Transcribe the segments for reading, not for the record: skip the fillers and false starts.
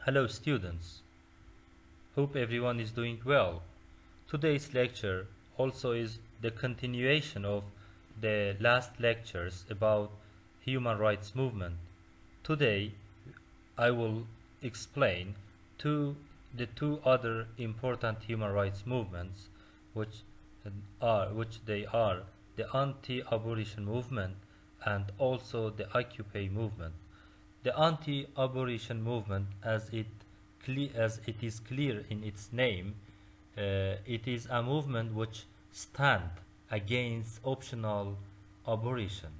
Hello students, hope everyone is doing well. Today's lecture also is the continuation of the last lectures about human rights movement. Today I will explain the two other important human rights movements which which they are the anti-abolition movement and also the Occupy movement. The anti-abolition movement, as it is clear in its name, it is a movement which stands against optional abolition.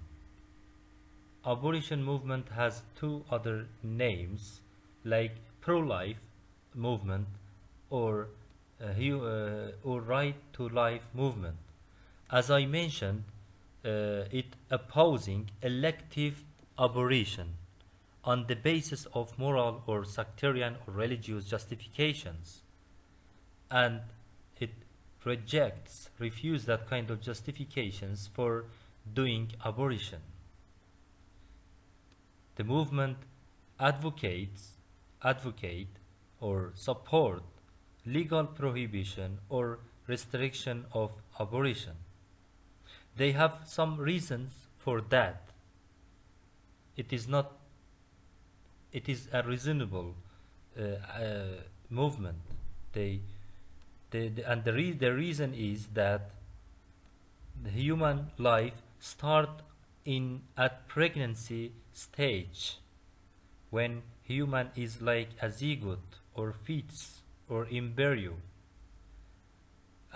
Abolition movement has two other names, like pro-life movement or or right to life movement. As I mentioned, it opposing elective abolition on the basis of moral or sectarian or religious justifications, and it refuses that kind of justifications for doing abolition. The movement advocates advocate or support legal prohibition or restriction of abolition. They have some reasons for that. It is not it is a reasonable movement. They, and the reason is that the human life start in at pregnancy stage, when human is like a zygote or fetus or embryo,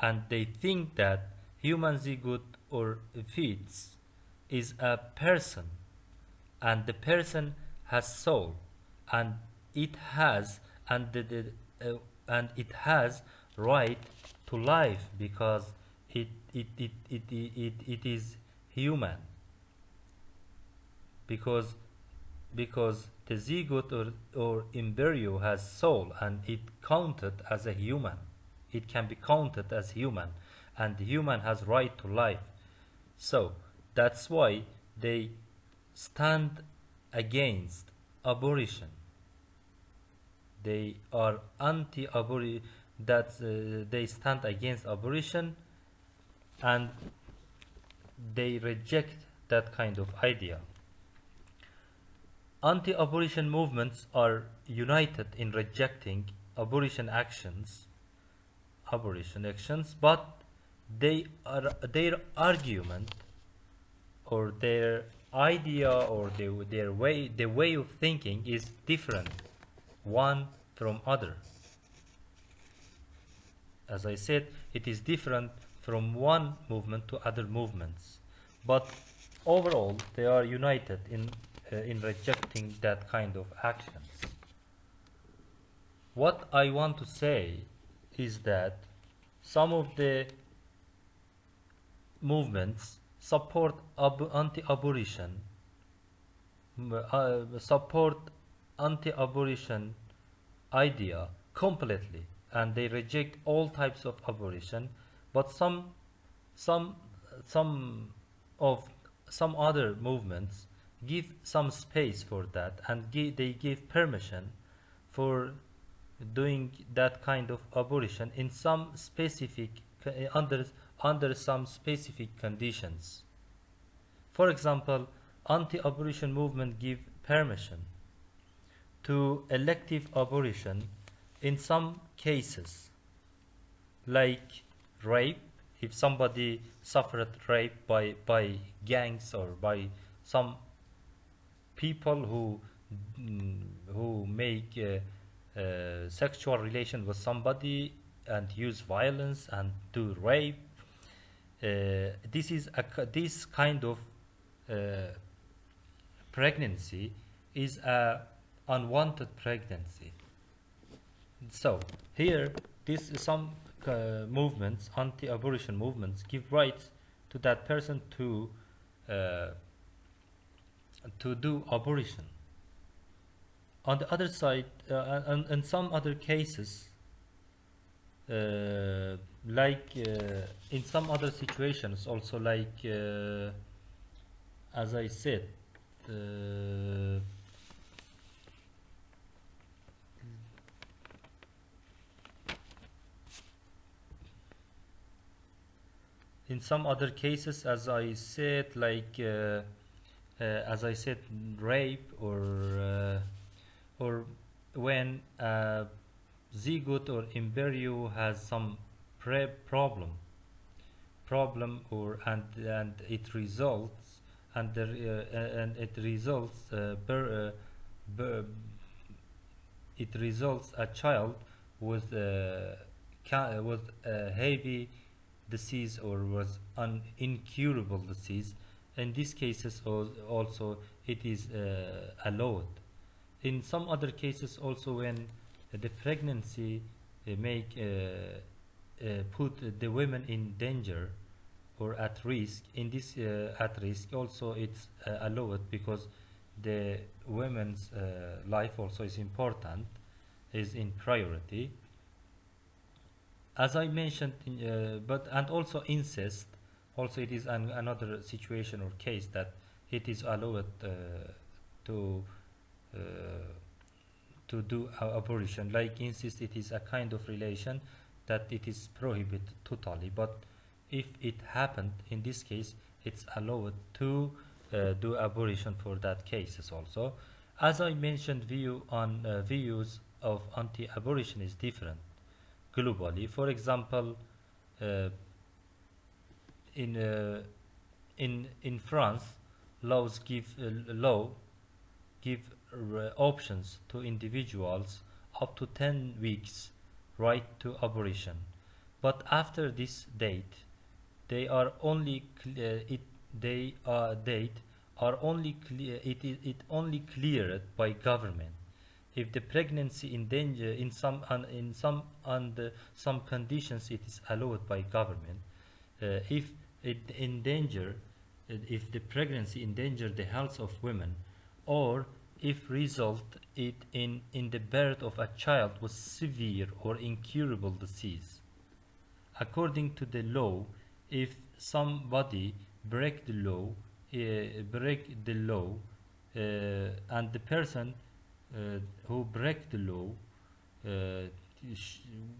and they think that human zygote or fetus is a person, and the person has soul, and it has and it has right to life because it is human, because the zygote or embryo has soul and it counted as a human. It can be counted as human, and the human has right to life. So that's why they stand against abolition. They are anti-abolition. That they stand against abolition, and they reject that kind of idea. Anti-abolition movements are united in rejecting abolition actions, but their argument or their idea or the way of thinking is different one from other. As I said, it is different from one movement to other movements, but overall they are united in rejecting that kind of actions. What I want to say is that some of the movements support anti-abolition, support anti-abolition idea completely, and they reject all types of abolition, but some some of some other movements give some space for that, and they give permission for doing that kind of abolition in some specific under some specific conditions. For example, anti-abolition movement give permission to elective abolition in some cases, like rape. If somebody suffered rape by gangs or by some people who make sexual relation with somebody and use violence and do rape, this kind of uh, pregnancy is a unwanted pregnancy. So here, this some movements, anti-abortion movements, give rights to that person uh, to do abortion. On the other side, and in some other cases, like in some other situations, also like as I said, uh, In some other cases, as I said, as I said, rape or when zygote or embryo has some problem and it results and it results ber, it results a child with with a heavy disease or was an incurable disease. In these cases also it is allowed. In some other cases also, when the pregnancy make put the women in danger or at risk, in this at risk also it's allowed, because the women's life also is important, is in priority, as I mentioned. But and also incest, also it is another situation or case that it is allowed to uh, to do abortion. Like incest, it is a kind of relation that it is prohibited totally, but if it happened in this case, it's allowed to do abortion for that cases also. As I mentioned, views of anti-abortion is different globally. For example, uh, in uh, in France, laws give law give options to individuals up to 10 weeks right to abortion, but after this date they are only it they are date are only clear it only cleared by government if the pregnancy in danger in some under some conditions it is allowed by government. If it endanger if the pregnancy endanger the health of women, or if result it in the birth of a child with severe or incurable disease. According to the law, if somebody break the law, and the person who break the law uh,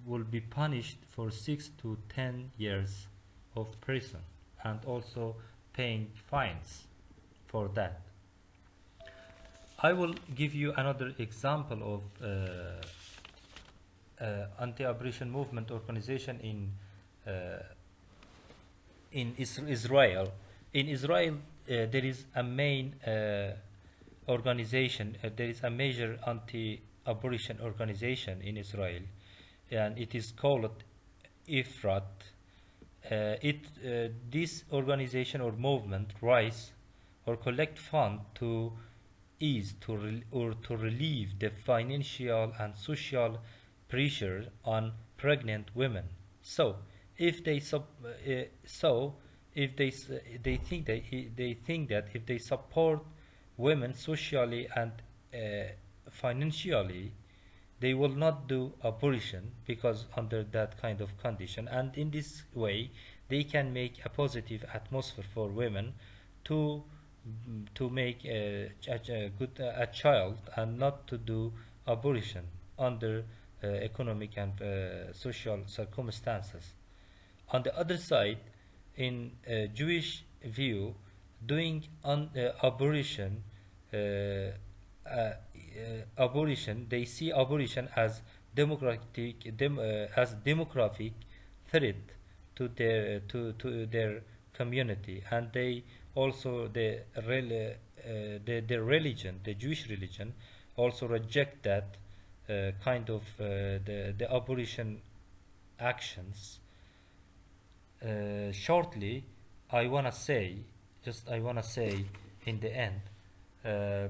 will be punished for 6 to 10 years of prison, and also paying fines for that. I will give you another example of anti-abortion movement organization uh, in Israel. In Israel, there is a main organization. There is a major anti-abortion organization in Israel, and it is called Ifrat. This organization or movement rise or collect fund to ease or to relieve the financial and social pressure on pregnant women. So if they so if they think that if they support women socially and financially, they will not do abortion, because under that kind of condition, and in this way they can make a positive atmosphere for women to make a child, and not to do abortion under economic and social circumstances. On the other side, in Jewish view, doing abortion, they see abortion as as demographic threat to their community, and they also the religion, the Jewish religion, also reject that kind of the abortion actions. Shortly, I wanna say in the end, uh,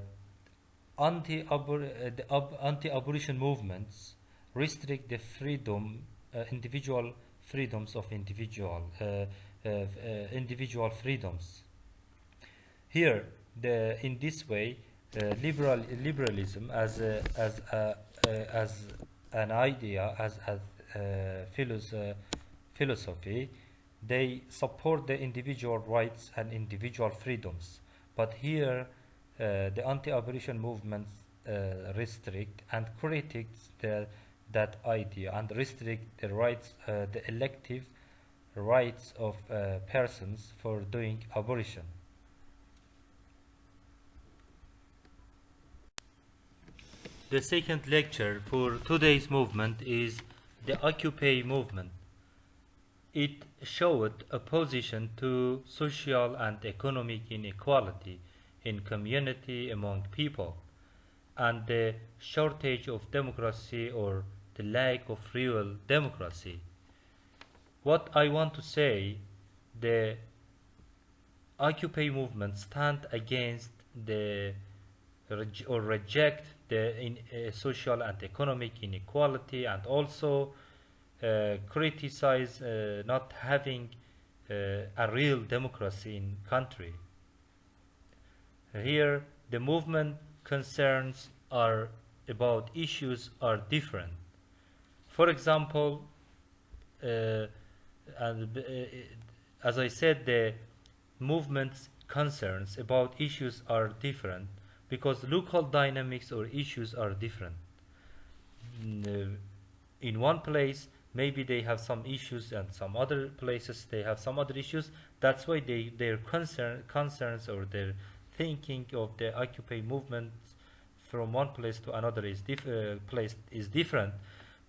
anti-abortion movements restrict the individual freedoms of individual freedoms. Here, in this way, liberalism as an idea, as a philosophy, they support the individual rights and individual freedoms. But here, the anti-abortion movements restrict and critiques that idea, and restrict the rights, the elective rights of persons for doing abortion. The second lecture for today's movement is the Occupy movement. It showed opposition to social and economic inequality in community among people and the shortage of democracy or the lack of real democracy. What I want to say, the Occupy movement stand against the or reject the social and economic inequality, and also criticize not having a real democracy in country. Here the movement concerns are about issues are different. For example, and, as I said, the movement's concerns about issues are different because local dynamics or issues are different. In one place, maybe they have some issues, and some other places they have some other issues. That's why their concerns or their thinking of the Occupy movement from one place to another is place is different.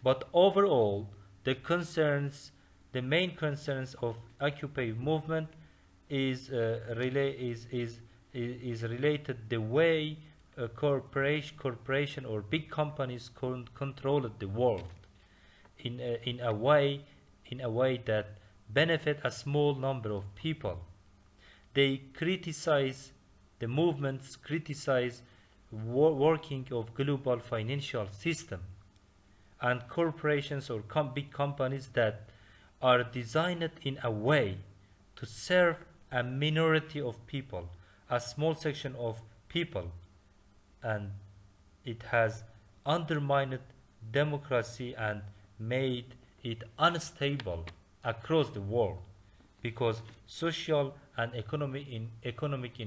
But overall, the main concerns of Occupy movement is related the way corporation or big companies control the world in a way that benefit a small number of people. They criticize the movements criticize working of global financial system and corporations or big companies that are designed in a way to serve a minority of people, a small section of people, and it has undermined democracy and made it unstable across the world because social and economic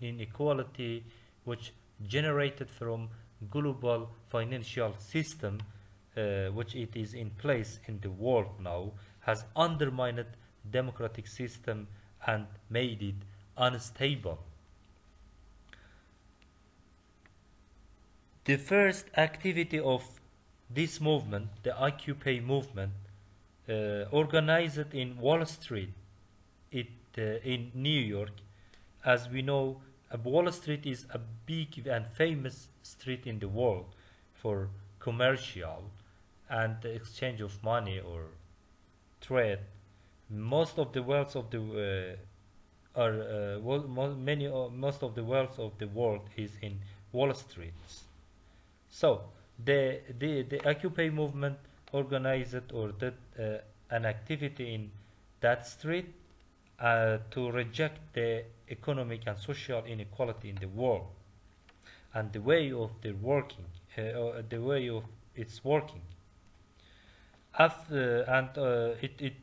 inequality which generated from global financial system which it is in place in the world now has undermined democratic system and made it unstable. The first activity of this movement, the Occupy movement, organized in Wall Street, in New York. As we know, Wall Street is a big and famous street in the world for commercial and the exchange of money or trade. Most of the wealth of the most of the wealth of the world is in Wall Street. So the Occupy movement organized or did an activity in that street to reject the economic and social inequality in the world and the way of the working, the way of its working. It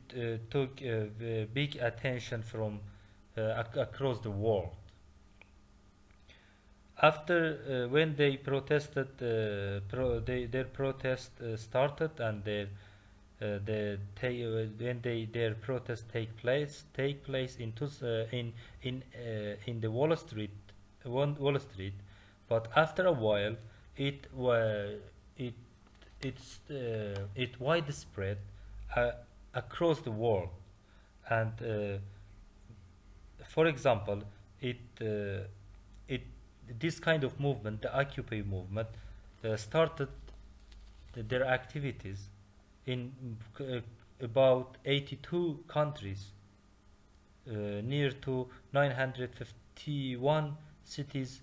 took big attention from across the world. After when they protested, their protest started, and when their protest take place in the Wall Street, but after a while it it it widespread across the world, and for example, it this kind of movement, the Occupy movement, started their activities in about 82 countries, near to 951 cities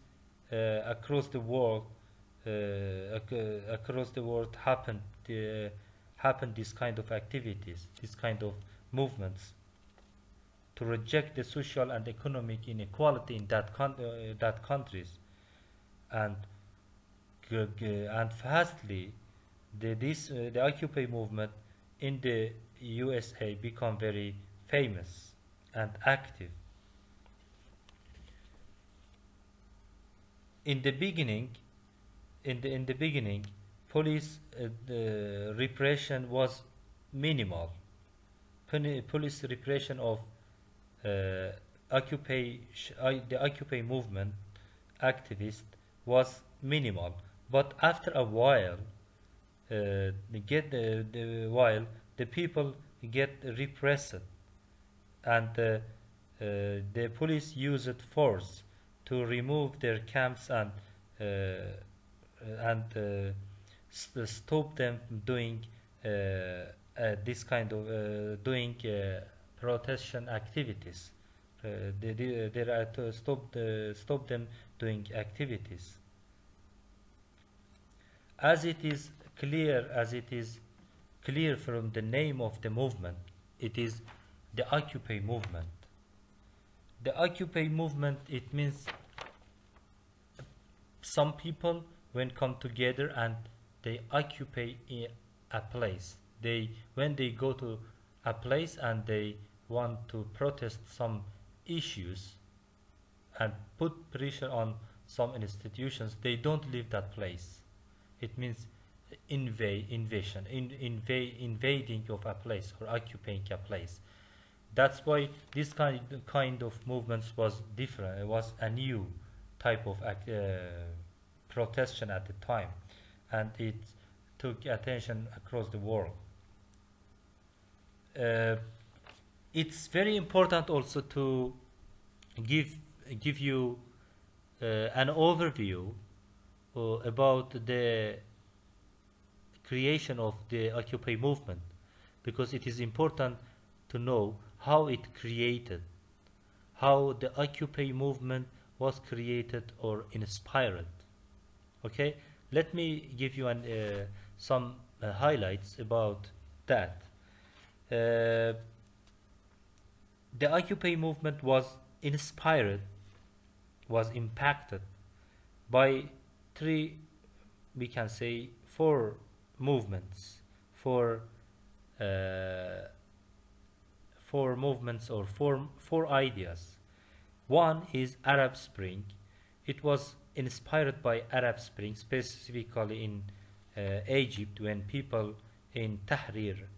across the world. Across the world happened this kind of activities, this kind of movements to reject the social and economic inequality in that countries, and fastly the Occupy movement in the USA become very famous and active. In the beginning, in the beginning, police repression was minimal, police repression of the Occupy movement activist was minimal, but after a while, the people get repressed, and the police used force to remove their camps and stop them doing this kind of doing protestation activities. They are to stop them doing activities. As it is clear from the name of the movement, it is the Occupy movement. The Occupy movement, it means some people when come together and they occupy a place. When they go to a place and they want to protest some issues and put pressure on some institutions, they don't leave that place. It means invasion, invading of a place or occupying a place. That's why this kind of movements was different. It was a new type of protestation at the time, and it took attention across the world. It's very important also to give you an overview about the creation of the Occupy movement, because it is important to know how it created, how the Occupy movement was created or inspired. Okay, let me give you some highlights about that. The Occupy movement was inspired, was impacted by we can say four movements, four movements or four ideas. One is Arab Spring. It was inspired by Arab Spring, specifically in Egypt, when people in Tahrir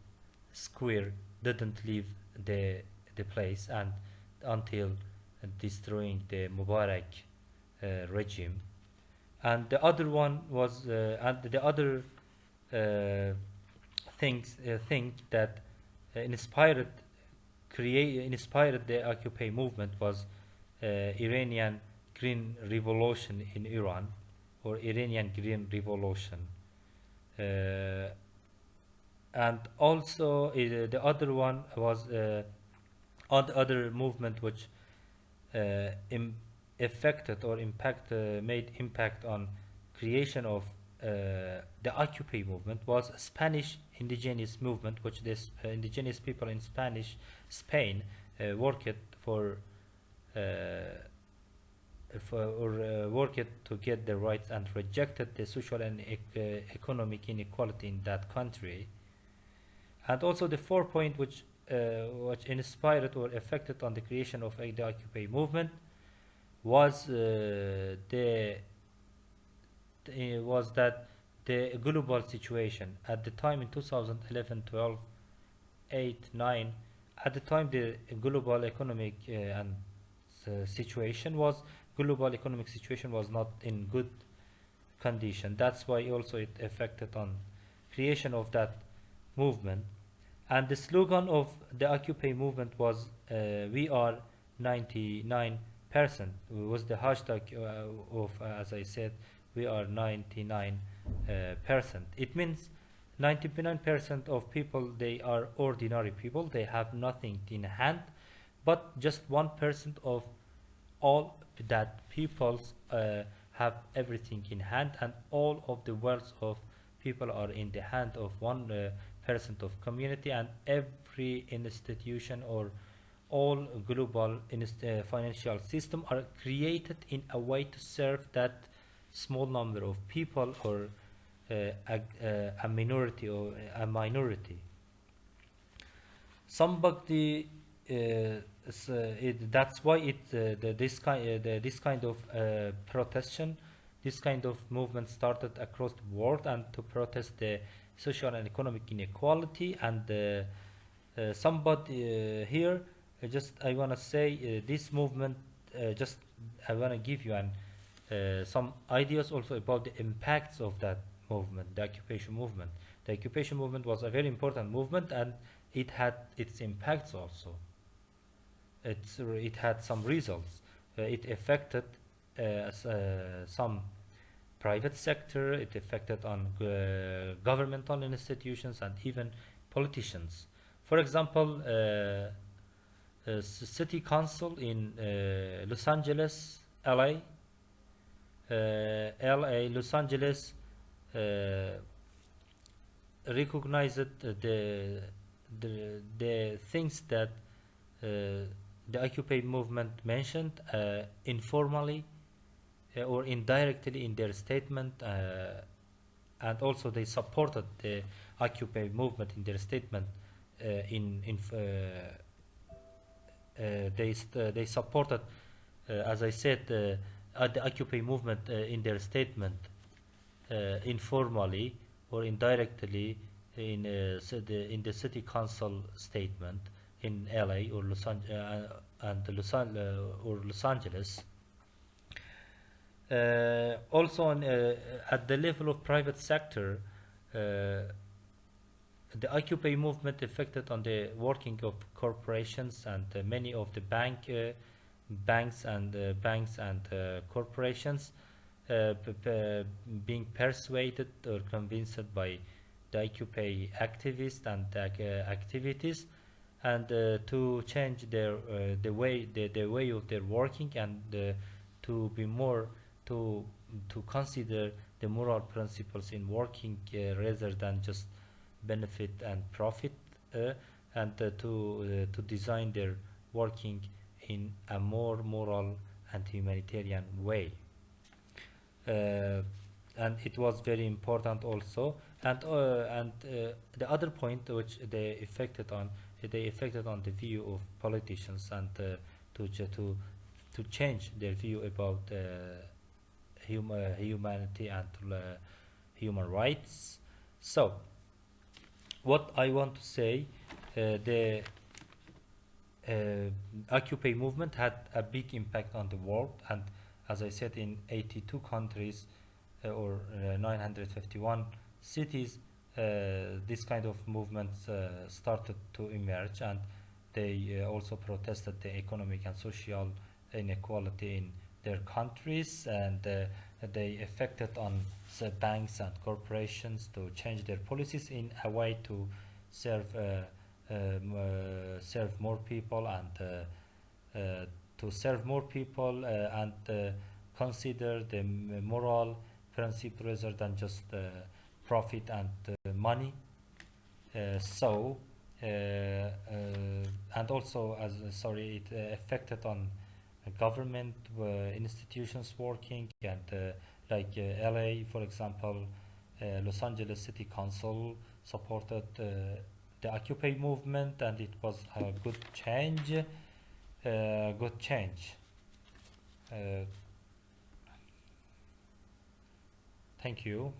Square didn't leave the place and until destroying the Mubarak regime. And the other one was and the other thing that inspired the Occupy movement was Iranian Green Revolution in Iran, or Iranian Green Revolution. And also the other one was other movement which affected or made impact on creation of the Occupy movement was a Spanish indigenous movement, which this indigenous people in Spain worked worked to get their rights and rejected the social and economic inequality in that country. And also the 4 point which inspired or affected on the creation of the Occupy movement was that the global situation at the time in 2011, 12, 8, 9. At the time, the global economic global economic situation was not in good condition. That's why also it affected on creation of that movement. And the slogan of the Occupy movement was "We are 99%." Was the hashtag of as I said, we are 99%. It means 99% of people, they are ordinary people, they have nothing in hand, but just 1% of all that peoples have everything in hand, and all of the wealth of people are in the hand of 1% of community, and every institution or all global financial system are created in a way to serve that small number of people, or a minority or a minority. Somebody that's why this kind of protestation, this kind of movement started across the world, and to protest the social and economic inequality and somebody here, just I want to say this movement, just I want to give you some ideas also about the impacts of that movement, the occupation movement. The occupation movement was a very important movement, and it had its impacts also. It had some results. It affected some private sector. It affected on governmental institutions and even politicians. For example, city council in Los Angeles, LA, Los Angeles recognized the things that the Occupy movement mentioned informally or indirectly in their statement, and also they supported the Occupy movement in their statement. They supported, as I said, the Occupy movement in their statement informally or indirectly in the city council statement in LA or Los Angeles. Also at the level of private sector, the Occupy movement affected on the working of corporations, and many of the banks and corporations being persuaded or convinced by the Occupy activists and activities, and to change the way of their working, and to be more to consider the moral principles in working rather than just benefit and profit, and to design their working in a more moral and humanitarian way. And it was very important also. And the other point which they affected on the view of politicians, and to change their view about humanity and human rights. So what I want to say, the Occupy movement had a big impact on the world, and as I said, in 82 countries or 951 cities, this kind of movements started to emerge, and they also protested the economic and social inequality in their countries, and they affected on the banks and corporations to change their policies in a way to serve more people, and to serve more people, and consider the moral principle rather than just profit and money. And also, it affected on government institutions working, and like LA, for example, Los Angeles City Council supported the Occupy movement, and it was a good change. Thank you.